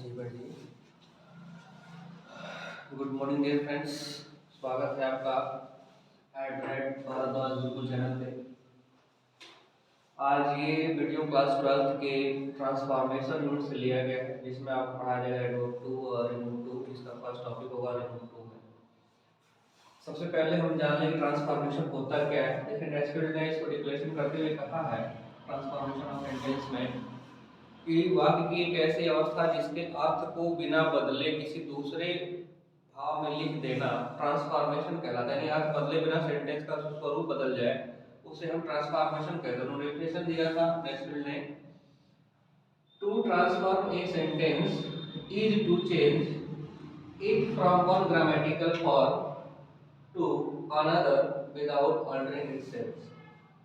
जी बढ़िया। Good morning dear friends, स्वागत है आपका at red Bhardwaj Gurukul channel पे। आज ये वीडियो क्लास 12th के ट्रांसफॉर्मेशन यूनिट से लिया गया है, जिसमें आपको पढ़ाया जाएगा एडवर्ब टू और रिमूव टू। इसका फर्स्ट टॉपिक होगा रिमूव टू में। सबसे पहले हम जान लें ट्रांसफॉर्मेशन होता क्या है। देखिए नेस्फील्ड ने इसको डिक्लेरेशन करते हुए कहा है ट्रांसफॉर्मेशन ऑफ सेंटेंस में कि वाक्य की एक ऐसी अवस्था जिसके अर्थ को बिना बदले किसी दूसरे भाव में लिख देना ट्रांसफॉर्मेशन कहलाता है। यानी अर्थ बदले बिना सेंटेंस का स्वरूप बदल जाए उसे हम ट्रांसफॉर्मेशन कहते हैं। उन्होंने डेफिनेशन दिया था नेस्फील्ड ने, to transform a sentence is to change it from one grammatical form to another without altering its sense.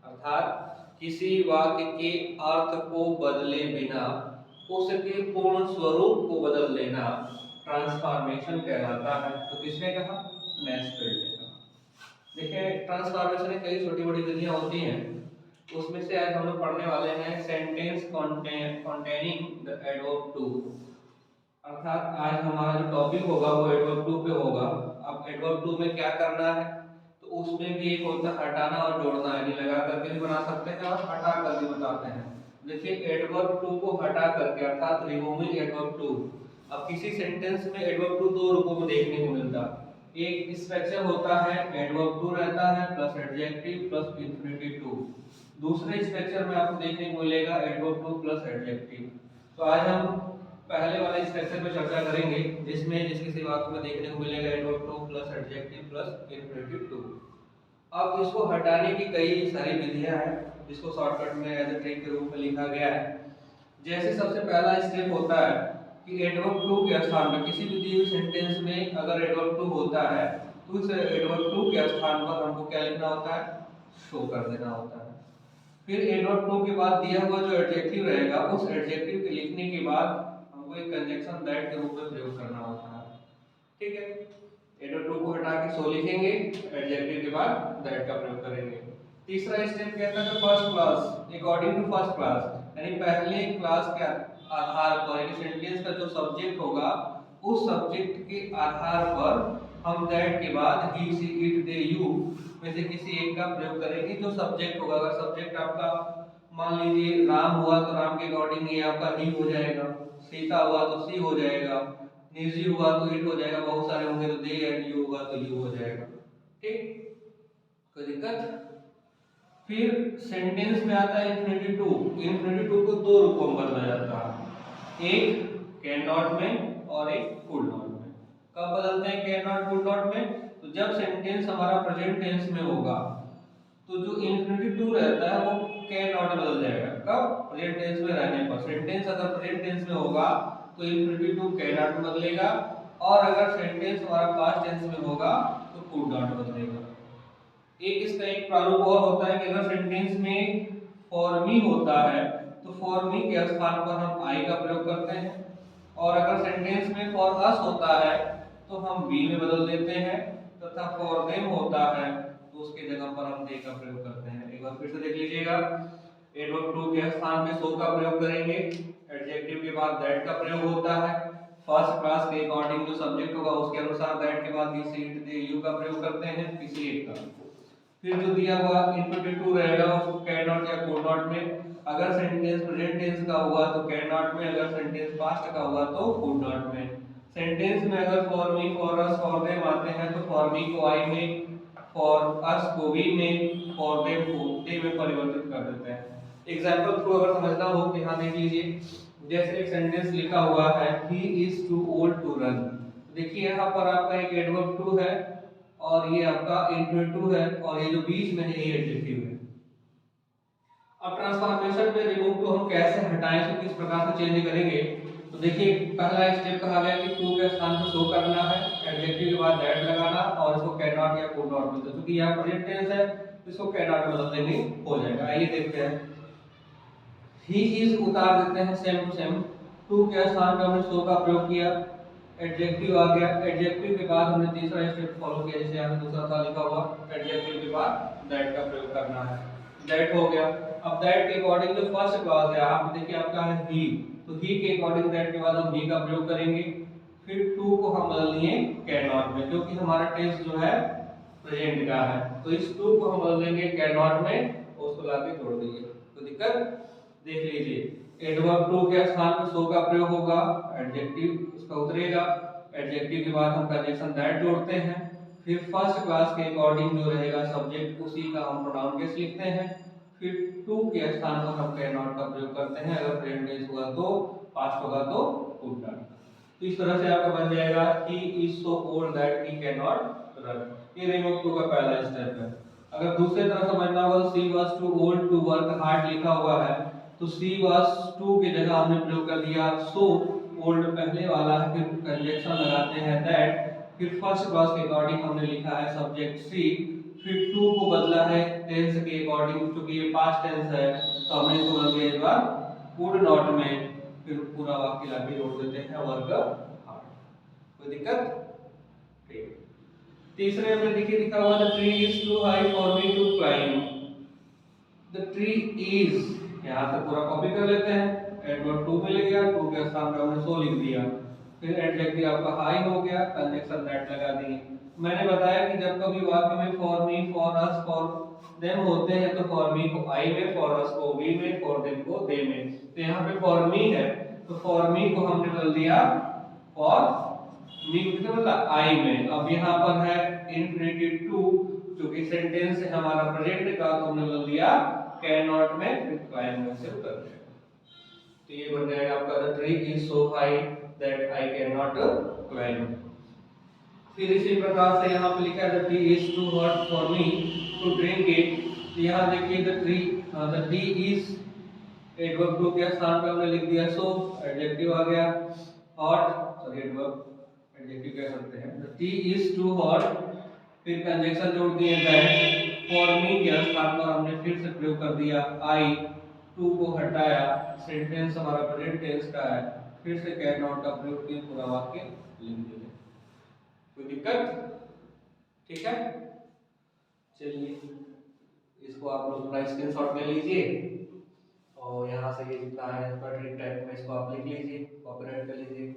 अर्थात किसी वाक्य के अर्थ को बदले बिना उसके पूर्ण स्वरूप को बदल देना ट्रांसफॉर्मेशन कहलाता है। तो किसने कहा? नेस्फील्ड ने कहा। देखिए ट्रांसफॉर्मेशन में कई छोटी बड़ी विधियां होती हैं, उसमें से आज हम लोग पढ़ने वाले हैं sentence containing the adverb too. अर्थात आज हमारा जो टॉपिक होगा वो एडवर्ब टू पे होगा। अब एडवर्ब टू में क्या करना है, तो उसमें भी एक होता है हटाना और जोड़ना, यानी लगा करके भी बना सकते हैं और हटा कर भी बताते हैं। देखिए एडवर्ब टू को हटा करके अर्थात रिमूविंग एडवर्ब टू। अब किसी सेंटेंस में एडवर्ब टू दो रूपों में देखने को मिलता है। एक स्ट्रक्चर होता है एडवर्ब टू रहता है plus adjective plus infinitive to. दूसरे स्ट्रक्चर में आपको देखने को मिलेगा एडवर्ब टू प्लस एडजेक्टिव। तो आज हम पहले वाले स्ट्रक्चर पे चर्चा करेंगे, जिसमें जिसके वाक्य में देखने को मिलेगा adverb too plus adjective plus infinitive to. अब इसको हटाने की कई सारी विधियां हैं, जिसको शॉर्टकट में एज ए ट्रिक के रूप में लिखा गया है। जैसे सबसे पहला स्टेप होता है कि एडवर्ब टू के स्थान पर किसी भी दी हुई सेंटेंस में अगर एडवर्ब टू होता है तो उस एडवर्ब टू के स्थान पर हमको क्या लिखना होता है? शो कर देना होता है। फिर एडवर्ब टू के बाद दिया हुआ जो एडजेक्टिव रहेगा उस एडजेक्टिव के लिखने के बाद हमको एक कंजंक्शन दैट के रूप में प्रयोग करना होता है। ठीक है, एडवर्ब टू को हटा के सो लिखेंगे, एडजेक्टिव के बाद दैट का प्रयोग करेंगे। तीसरा स्टेप कहता है first class according to first class, यानी पहले क्लास के आधार पर यानी सेंटेंस का जो सब्जेक्ट होगा उस सब्जेक्ट के आधार पर हम दैट के बाद ही सी इट दे यू में से किसी एक का प्रयोग करेंगे। जो सब्जेक्ट होगा, अगर सब्जेक्ट आपका मान लीजिए राम हुआ तो राम के अकॉर्डिंग ये आपका ही हो जाएगा, सीता हुआ तो सी हो जाएगा, निजी हुआ तो इट हो जाएगा, बहुत सारे होंगे तो दे एंड यू होगा तो यू हो जाएगा। ठीक, कोई दिक्कत? फिर सेंटेंस में आता है इंफिनिटिव टू। इंफिनिटिव टू को दो रूपों में बदला जाता है, एक कैन नॉट में और एक कुड नॉट में। कब बदलते हैं कैन नॉट कुड नॉट में? तो जब सेंटेंस हमारा प्रेजेंट टेंस में होगा तो जो इंफिनिटिव टू रहता है वो कैन नॉट बदल जाएगा। कब? प्रेजेंट टेंस में रहने पर। सेंटेंस अगर प्रेजेंट टेंस में होगा तो इंफिनिटिव टू कैन नॉट बदलेगा, और अगर सेंटेंस हमारा पास्ट टेंस में होगा तो कुड नॉट बदलेगा। एक इसका एक प्रारूप और होता है कि अगर सेंटेंस में फॉर मी होता है तो फॉर मी के स्थान पर हम आई का प्रयोग करते हैं, और अगर सेंटेंस में फॉर अस होता है तो हम वी में बदल देते हैं, तथा फॉर देम होता है तो उसके जगह पर हम दे का प्रयोग करते हैं। एक बार फिर से देख लीजिएगा, एडवर्ब टू के स्थान पे सो का प्रयोग करेंगे, एडजेक्टिव के बाद दैट का प्रयोग होता है, फर्स्ट क्लास के अकॉर्डिंग जो सब्जेक्ट होगा उसके अनुसार दैट के बाद ही सी इट दे यू का प्रयोग करते हैं किसी एक का। फिर जो दिया हुआ इंफिनिटिव टू रहेगा उसको कैन नॉट या कुड नॉट में, अगर सेंटेंस प्रेजेंट टेंस का हुआ तो कैन नॉट में, अगर सेंटेंस पास्ट का हुआ तो कुड नॉट में। सेंटेंस में अगर for me for us for them आते हैं तो फॉर मी को आई में, फॉर अस को वी में, फॉर देम को दे में परिवर्तित कर देते हैं। एग्जांपल थ्रू अगर समझना हो तो यहां देख लीजिए, जैसे एक सेंटेंस लिखा हुआ है he is too old to run. देखिए यहां पर आपका एक एडवर्ब टू है और ये आपका इंफिनिटिव है, और ये जो बीच में है ये एडजेक्टिव है। अब ट्रांसफॉर्मेशन में रिमूव टू हम कैसे हटाएं, तो किस प्रकार से चेंज करेंगे? तो देखिए पहला स्टेप कहा गया कि टू के स्थान पर शो करना है, एडजेक्टिव के बाद दैट लगाना और इसको कैन नॉट या कुड नॉट में, क्योंकि यहां प्रेजेंट टेंस है तो इसको कैन नॉट में बदल देंगे, हो जाएगा। आइए देखते हैं, ही इज उतार देते हैं सेम टू सेम, टू के स्थान पर हमने शो का प्रयोग किया, एडजेक्टिव आ गया, एडजेक्टिव के बाद हमने तीसरा स्टेप फॉलो किया, जैसे यहां दूसरा था लिखा हुआ, एडजेक्टिव के बाद दैट का प्रयोग करना है, दैट हो गया। अब दैट के अकॉर्डिंग जो फर्स्ट क्लॉज है, आप देखिए आपका है ही, तो ही के अकॉर्डिंग दैट के बाद हम ही का प्रयोग करेंगे। फिर टू को हम बदल दिए कैन नॉट में, क्योंकि हमारा टेंस जो है प्रेजेंट का है, तो इस टू को हम बदल देंगे कैन नॉट में और उसको लाके जोड़ देंगे। तो दिक्कत देख लीजिए, एडवर्ब टू के स्थान पर सो का प्रयोग होगा, एडजेक्टिव उसका उतरेगा, एडजेक्टिव के बाद हम कंजक्शन दैट जोड़ते हैं, फिर फर्स्ट क्लास के अकॉर्डिंग जो रहेगा सब्जेक्ट उसी का हम प्रोनाउन केस लिखते हैं, फिर टू के स्थान पर हम कैन नॉट का प्रयोग करते हैं, अगर प्रेजेंट टेंस हुआ तो, पास्ट होगा तो कुड नॉट। तो इस तरह से आपका बन जाएगा he is so old that he can not run. ये रिमूव टू का पहला स्टेप है। अगर दूसरे तरह समझना होगा, she was too old to work hard लिखा हुआ है, तो सी वाज टू की जगह हमने प्रयोग कर दिया सो, ओल्ड पहले वाला है, फिर कंजक्शन लगाते हैं दैट, फिर फर्स्ट क्लास के अकॉर्डिंग हमने लिखा है सब्जेक्ट सी, फिर टू को बदला है टेंस के अकॉर्डिंग, क्योंकि ये पास्ट टेंस है तो हमने इसको बदल दिया इस बार कुड नॉट में, फिर पूरा वाक्य लाके जोड़ देते हैं वर्क हार्ड। कोई दिक्कत? ठीक। तीसरे में देखिए लिखा हुआ the tree is too high for me to climb. The tree is, यहाँ से पूरा कॉपी कर लेते हैं, एडवर्ब टू मिल गया, टू के स्थान पे हमने सो लिख दिया, फिर एडजेक्टिव आपका हाई हो गया, कंजक्शन दैट लगा दिए। मैंने बताया कि जब कभी वाक्य में for me, for us, for them होते हैं तो फॉर मी को आई में, फॉर अस को वी में, फॉर देम को दे में। तो यहाँ पे फॉर मी है तो फॉर मी को हमने बदल दिया फॉर मी, किसने बदला आई में। अब यहाँ पर है इंफिनिटिव टू, जो कि सेंटेंस है हमारा प्रेजेंट का, तो हमने बदल दिया कैन नॉट में, फिर क्लाइंब में से उतर जाएगा। तो ये बन जाएगा आपका the tree is so high that I can not climb. फिर इसी प्रकार से यहाँ पे लिखा है the tea is too hot for me to drink it. तो यहाँ देखिए the tea is adverb too के स्थान पे हमने लिख दिया सो, एडजेक्टिव आ गया हॉट, सॉरी एडवर्ब एडजेक्टिव कह सकते हैं, the tea is too hot, फिर कंजक्शन जोड़ दिए दैट, फॉर मी के स्थान पर हमने फिर से प्रयोग कर दिया आई, टू को हटाया, सेंटेंस हमारा प्रेजेंट टेंस का है, फिर से कैन नॉट का प्रयोग किए, पूरा वाक्य लिख दिया। कोई दिक्कत? ठीक है, चलिए इसको आप लोग अपना स्क्रीनशॉट ले लीजिए और यहाँ से ये जितना है ट्रिक टाइप में इसको आप लिख लीजिए, कॉपीराइट कर लीजिए।